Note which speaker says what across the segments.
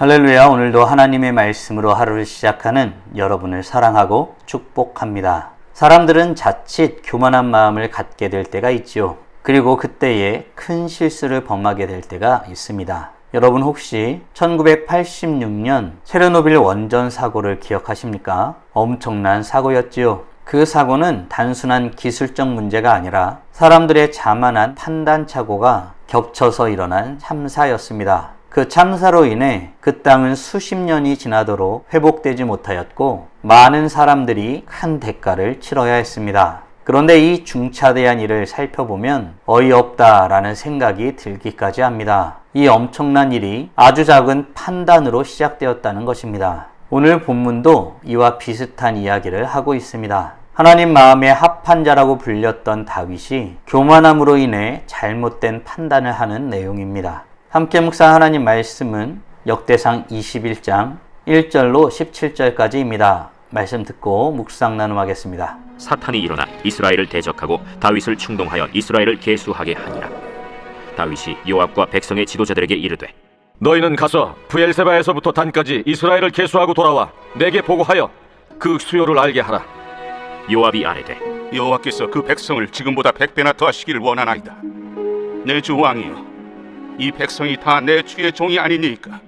Speaker 1: 할렐루야. 오늘도 하나님의 말씀으로 하루를 시작하는 여러분을 사랑하고 축복합니다. 사람들은 자칫 교만한 마음을 갖게 될 때가 있지요. 그리고 그때에 큰 실수를 범하게 될 때가 있습니다. 여러분 혹시 1986년 체르노빌 원전 사고를 기억하십니까? 엄청난 사고였지요. 그 사고는 단순한 기술적 문제가 아니라 사람들의 자만한 판단착오가 겹쳐서 일어난 참사였습니다. 그 참사로 인해 그 땅은 수십 년이 지나도록 회복되지 못하였고 많은 사람들이 큰 대가를 치러야 했습니다. 그런데 이 중차대한 일을 살펴보면 어이없다라는 생각이 들기까지 합니다. 이 엄청난 일이 아주 작은 판단으로 시작되었다는 것입니다. 오늘 본문도 이와 비슷한 이야기를 하고 있습니다. 하나님 마음에 합한 자라고 불렸던 다윗이 교만함으로 인해 잘못된 판단을 하는 내용입니다. 함께 묵상한 하나님 말씀은 역대상 21장 1절로 17절까지입니다. 말씀 듣고 묵상 나눔하겠습니다.
Speaker 2: 사탄이 일어나 이스라엘을 대적하고 다윗을 충동하여 이스라엘을 계수하게 하니라. 다윗이 요압과 백성의 지도자들에게 이르되
Speaker 3: 너희는 가서 브엘세바에서부터 단까지 이스라엘을 계수하고 돌아와 내게 보고하여 그 수요를 알게 하라.
Speaker 2: 요압이 아뢰되
Speaker 4: 여호와께서 그 백성을 지금보다 100배나 더하시기를 원하나이다. 내 주 왕이여, 이 백성이 다 내 주의 종이 아니니까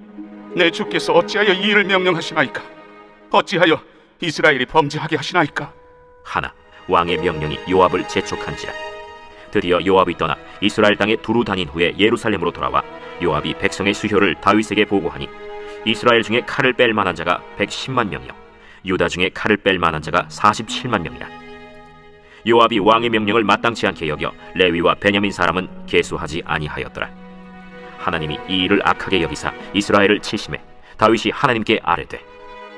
Speaker 4: 내 주께서 어찌하여 이 일을 명령하시나이까? 어찌하여 이스라엘이 범죄하게 하시나이까?
Speaker 2: 하나 왕의 명령이 요압을 재촉한지라. 드디어 요압이 떠나 이스라엘 땅에 두루 다닌 후에 예루살렘으로 돌아와 요압이 백성의 수효를 다윗에게 보고하니 이스라엘 중에 칼을 뺄 만한 자가 110만 명이요 유다 중에 칼을 뺄 만한 자가 47만 명이라. 요압이 왕의 명령을 마땅치 않게 여겨 레위와 베냐민 사람은 계수하지 아니하였더라. 하나님이 이 일을 악하게 여기사 이스라엘을 치심해 다윗이 하나님께 아뢰되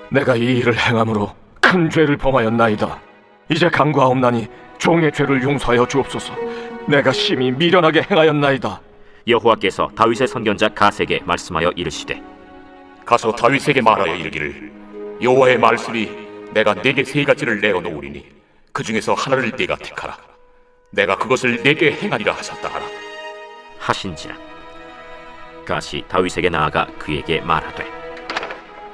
Speaker 3: 내가 이 일을 행함으로 큰 죄를 범하였나이다. 이제 간과하옵나니 종의 죄를 용서하여 주옵소서. 내가 심히 미련하게 행하였나이다.
Speaker 2: 여호와께서 다윗의 선견자 갓에게 말씀하여 이르시되
Speaker 5: 가서 다윗에게 말하여 이르기를 여호와의 말씀이 내가 네게 세 가지를 내어놓으리니 그 중에서 하나를 네가 택하라. 내가 그것을 네게 행하리라 하셨다 하라.
Speaker 2: 하신지라. 갓이 다윗에게 나아가 그에게 말하되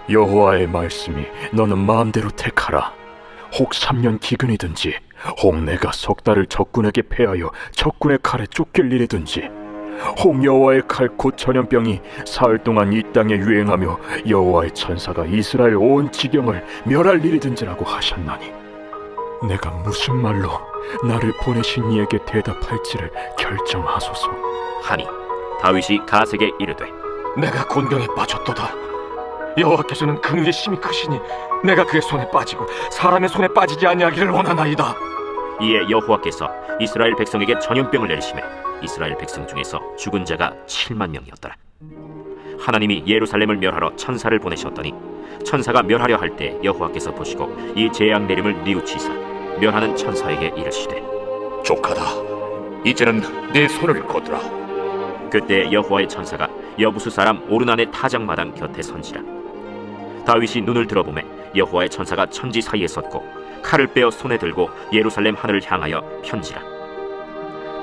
Speaker 6: 여호와의 말씀이 너는 마음대로 택하라. 혹 3년 기근이든지 혹 내가 석 달을 적군에게 패하여 적군의 칼에 쫓길 일이든지 혹 여호와의 칼 곧 전염병이 사흘 동안 이 땅에 유행하며 여호와의 천사가 이스라엘 온 지경을 멸할 일이든지라고 하셨나니 내가 무슨 말로 나를 보내신 이에게 대답할지를 결정하소서
Speaker 2: 하니 다윗이 갓에게 이르되
Speaker 3: 내가 곤경에 빠졌도다. 여호와께서는 긍휼이 심히 크시니 내가 그의 손에 빠지고 사람의 손에 빠지지 아니하기를 원하나이다.
Speaker 2: 이에 여호와께서 이스라엘 백성에게 전염병을 내리심에 이스라엘 백성 중에서 죽은 자가 7만 명이었더라. 하나님이 예루살렘을 멸하러 천사를 보내셨더니 천사가 멸하려 할 때 여호와께서 보시고 이 재앙 내림을 뉘우치사 멸하는 천사에게 이르시되
Speaker 5: 족하다. 이제는 내 손을 거두라.
Speaker 2: 그때 여호와의 천사가 여부수 사람 오르난의 타작마당 곁에 선지라. 다윗이 눈을 들어보매 여호와의 천사가 천지 사이에 섰고 칼을 빼어 손에 들고 예루살렘 하늘을 향하여 편지라.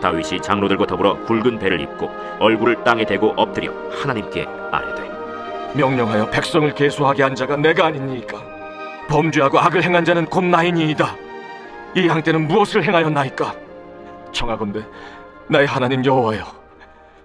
Speaker 2: 다윗이 장로들과 더불어 굵은 배를 입고 얼굴을 땅에 대고 엎드려 하나님께 아뢰되
Speaker 3: 명령하여 백성을 계수하게 한 자가 내가 아니니까 범죄하고 악을 행한 자는 곧 나이니이다. 이 양떼는 무엇을 행하였나이까? 청하건대 나의 하나님 여호와여,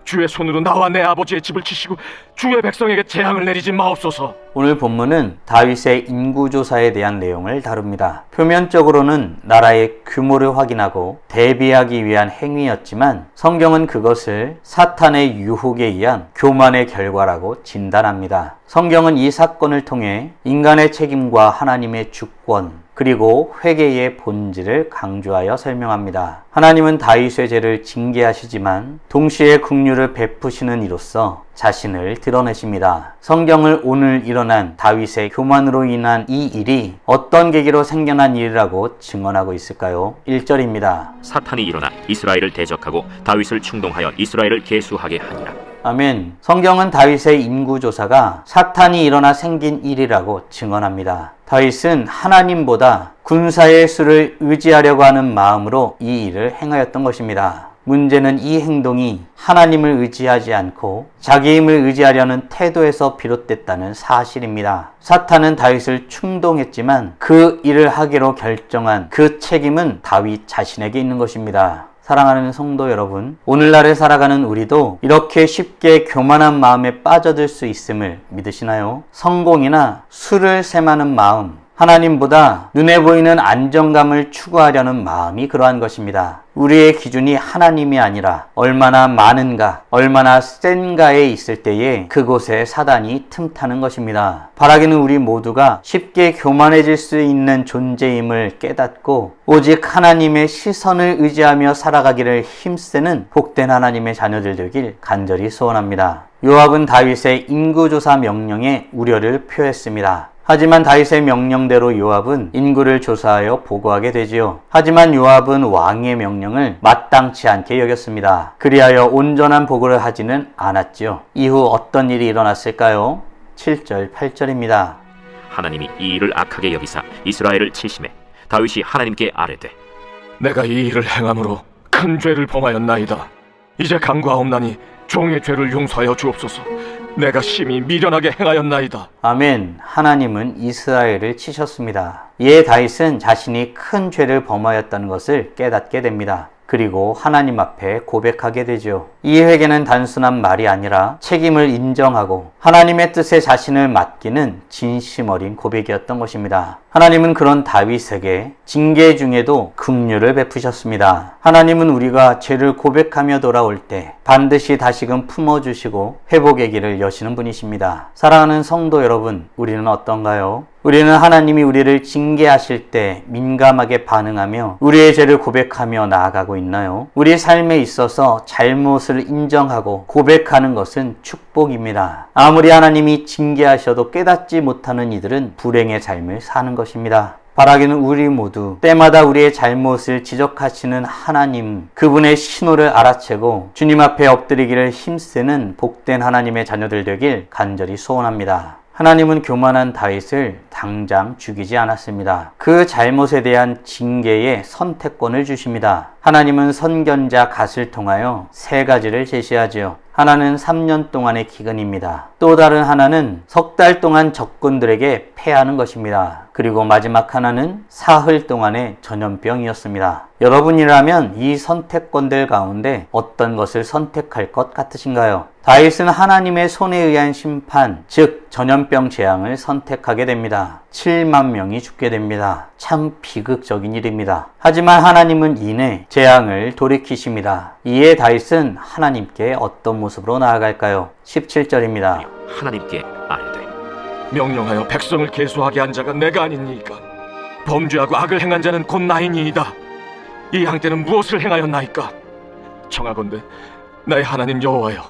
Speaker 3: 주의 손으로 나와 내 아버지의 집을 치시고 주의 백성에게 재앙을 내리지 마옵소서.
Speaker 1: 오늘 본문은 다윗의 인구조사에 대한 내용을 다룹니다. 표면적으로는 나라의 규모를 확인하고 대비하기 위한 행위였지만 성경은 그것을 사탄의 유혹에 의한 교만의 결과라고 진단합니다. 성경은 이 사건을 통해 인간의 책임과 하나님의 주권 그리고 회개의 본질을 강조하여 설명합니다. 하나님은 다윗의 죄를 징계하시지만 동시에 긍휼을 베푸시는 이로써 자신을 드러내십니다. 성경을 오늘 일어난 다윗의 교만으로 인한 이 일이 어떤 계기로 생겨난 일이라고 증언하고 있을까요? 1절입니다.
Speaker 2: 사탄이 일어나 이스라엘을 대적하고 다윗을 충동하여 이스라엘을 계수하게 하니라.
Speaker 1: 아멘. 성경은 다윗의 인구조사가 사탄이 일어나 생긴 일이라고 증언합니다. 다윗은 하나님보다 군사의 수를 의지하려고 하는 마음으로 이 일을 행하였던 것입니다. 문제는 이 행동이 하나님을 의지하지 않고 자기 힘을 의지하려는 태도에서 비롯됐다는 사실입니다. 사탄은 다윗을 충동했지만 그 일을 하기로 결정한 그 책임은 다윗 자신에게 있는 것입니다. 사랑하는 성도 여러분, 오늘날을 살아가는 우리도 이렇게 쉽게 교만한 마음에 빠져들 수 있음을 믿으시나요? 성공이나 수를 셈하는 마음, 하나님보다 눈에 보이는 안정감을 추구하려는 마음이 그러한 것입니다. 우리의 기준이 하나님이 아니라 얼마나 많은가, 얼마나 센가에 있을 때에 그곳에 사단이 틈타는 것입니다. 바라기는 우리 모두가 쉽게 교만해질 수 있는 존재임을 깨닫고 오직 하나님의 시선을 의지하며 살아가기를 힘쓰는 복된 하나님의 자녀들 되길 간절히 소원합니다. 요압은 다윗의 인구조사 명령에 우려를 표했습니다. 하지만 다윗의 명령대로 요압은 인구를 조사하여 보고하게 되지요. 하지만 요압은 왕의 명령을 마땅치 않게 여겼습니다. 그리하여 온전한 보고를 하지는 않았지요. 이후 어떤 일이 일어났을까요? 7절, 8절입니다.
Speaker 2: 하나님이 이 일을 악하게 여기사 이스라엘을 치심해 다윗이 하나님께 아뢰되
Speaker 3: 내가 이 일을 행함으로 큰 죄를 범하였나이다. 이제 간구하옵나니 종의 죄를 용서하여 주옵소서. 내가 심히 미련하게 행하였나이다.
Speaker 1: 아멘. 하나님은 이스라엘을 치셨습니다. 이에 다윗은 자신이 큰 죄를 범하였다는 것을 깨닫게 됩니다. 그리고 하나님 앞에 고백하게 되죠. 이 회개는 단순한 말이 아니라 책임을 인정하고 하나님의 뜻에 자신을 맡기는 진심 어린 고백이었던 것입니다. 하나님은 그런 다윗에게 징계 중에도 긍휼을 베푸셨습니다. 하나님은 우리가 죄를 고백하며 돌아올 때 반드시 다시금 품어주시고 회복의 길을 여시는 분이십니다. 사랑하는 성도 여러분, 우리는 어떤가요? 우리는 하나님이 우리를 징계하실 때 민감하게 반응하며 우리의 죄를 고백하며 나아가고 있나요? 우리의 삶에 있어서 잘못을 인정하고 고백하는 것은 축복입니다. 아무리 하나님이 징계하셔도 깨닫지 못하는 이들은 불행의 삶을 사는 것입니다. 바라기는 우리 모두 때마다 우리의 잘못을 지적하시는 하나님, 그분의 신호를 알아채고 주님 앞에 엎드리기를 힘쓰는 복된 하나님의 자녀들 되길 간절히 소원합니다. 하나님은 교만한 다윗을 당장 죽이지 않았습니다. 그 잘못에 대한 징계의 선택권을 주십니다. 하나님은 선견자 갓을 통하여 세 가지를 제시하지요. 하나는 3년 동안의 기근입니다. 또 다른 하나는 석 달 동안 적군들에게 패하는 것입니다. 그리고 마지막 하나는 사흘 동안의 전염병이었습니다. 여러분이라면 이 선택권들 가운데 어떤 것을 선택할 것 같으신가요? 다윗은 하나님의 손에 의한 심판, 즉 전염병 재앙을 선택하게 됩니다. 7만 명이 죽게 됩니다. 참 비극적인 일입니다. 하지만 하나님은 이내 재앙을 돌이키십니다. 이에 다윗은 하나님께 어떤 모습으로 나아갈까요? 17절입니다.
Speaker 2: 하나님께 아뢰되
Speaker 3: 명령하여 백성을 계수하게 한 자가 내가 아니니까. 범죄하고 악을 행한 자는 곧 나이니이다. 이 양떼는 무엇을 행하였나이까? 청하건대 나의 하나님 여호와여,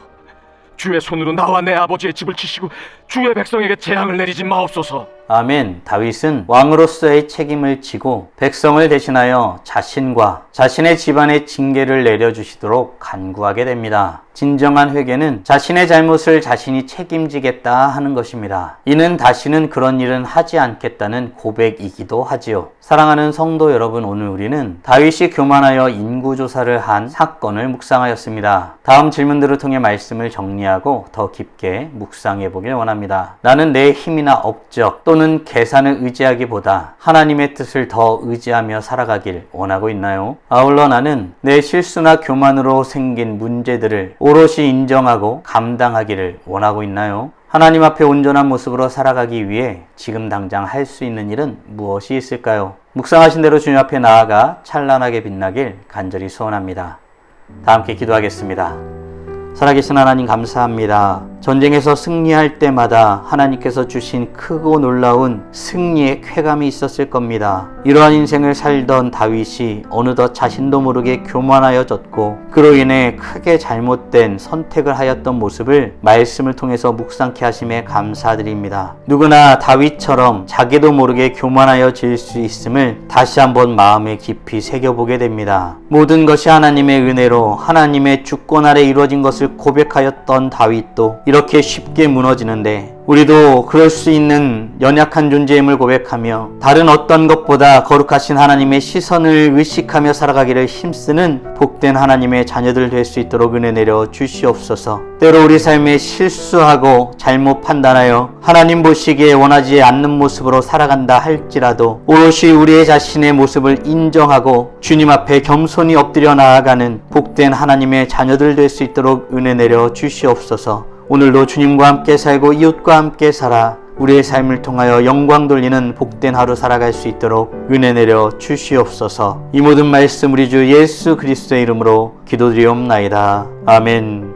Speaker 3: 주의 손으로 나와 내 아버지의 집을 치시고 주의 백성에게 재앙을 내리지 마옵소서.
Speaker 1: 아멘. 다윗은 왕으로서의 책임을 지고 백성을 대신하여 자신과 자신의 집안의 징계를 내려주시도록 간구하게 됩니다. 진정한 회개는 자신의 잘못을 자신이 책임지겠다 하는 것입니다. 이는 다시는 그런 일은 하지 않겠다는 고백이기도 하지요. 사랑하는 성도 여러분, 오늘 우리는 다윗이 교만하여 인구조사를 한 사건을 묵상하였습니다. 다음 질문들을 통해 말씀을 정리하고 더 깊게 묵상해 보길 원합니다. 나는 내 힘이나 업적 또는 계산을 의지하기보다 하나님의 뜻을 더 의지하며 살아가길 원하고 있나요? 아울러 나는 내 실수나 교만으로 생긴 문제들을 오롯이 인정하고 감당하기를 원하고 있나요? 하나님 앞에 온전한 모습으로 살아가기 위해 지금 당장 할 수 있는 일은 무엇이 있을까요? 묵상하신 대로 주님 앞에 나아가 찬란하게 빛나길 간절히 소원합니다. 다 함께 기도하겠습니다. 살아계신 하나님 감사합니다. 전쟁에서 승리할 때마다 하나님께서 주신 크고 놀라운 승리의 쾌감이 있었을 겁니다. 이러한 인생을 살던 다윗이 어느덧 자신도 모르게 교만하여졌고 그로 인해 크게 잘못된 선택을 하였던 모습을 말씀을 통해서 묵상케 하심에 감사드립니다. 누구나 다윗처럼 자기도 모르게 교만하여질 수 있음을 다시 한번 마음에 깊이 새겨보게 됩니다. 모든 것이 하나님의 은혜로 하나님의 주권 아래 이루어진 것을 고백하였던 다윗도 이렇게 쉽게 무너지는데 우리도 그럴 수 있는 연약한 존재임을 고백하며 다른 어떤 것보다 거룩하신 하나님의 시선을 의식하며 살아가기를 힘쓰는 복된 하나님의 자녀들 될 수 있도록 은혜 내려 주시옵소서. 때로 우리 삶에 실수하고 잘못 판단하여 하나님 보시기에 원하지 않는 모습으로 살아간다 할지라도 오롯이 우리의 자신의 모습을 인정하고 주님 앞에 겸손히 엎드려 나아가는 복된 하나님의 자녀들 될 수 있도록 은혜 내려 주시옵소서. 오늘도 주님과 함께 살고 이웃과 함께 살아 우리의 삶을 통하여 영광 돌리는 복된 하루 살아갈 수 있도록 은혜 내려 주시옵소서. 이 모든 말씀 우리 주 예수 그리스도의 이름으로 기도드리옵나이다. 아멘.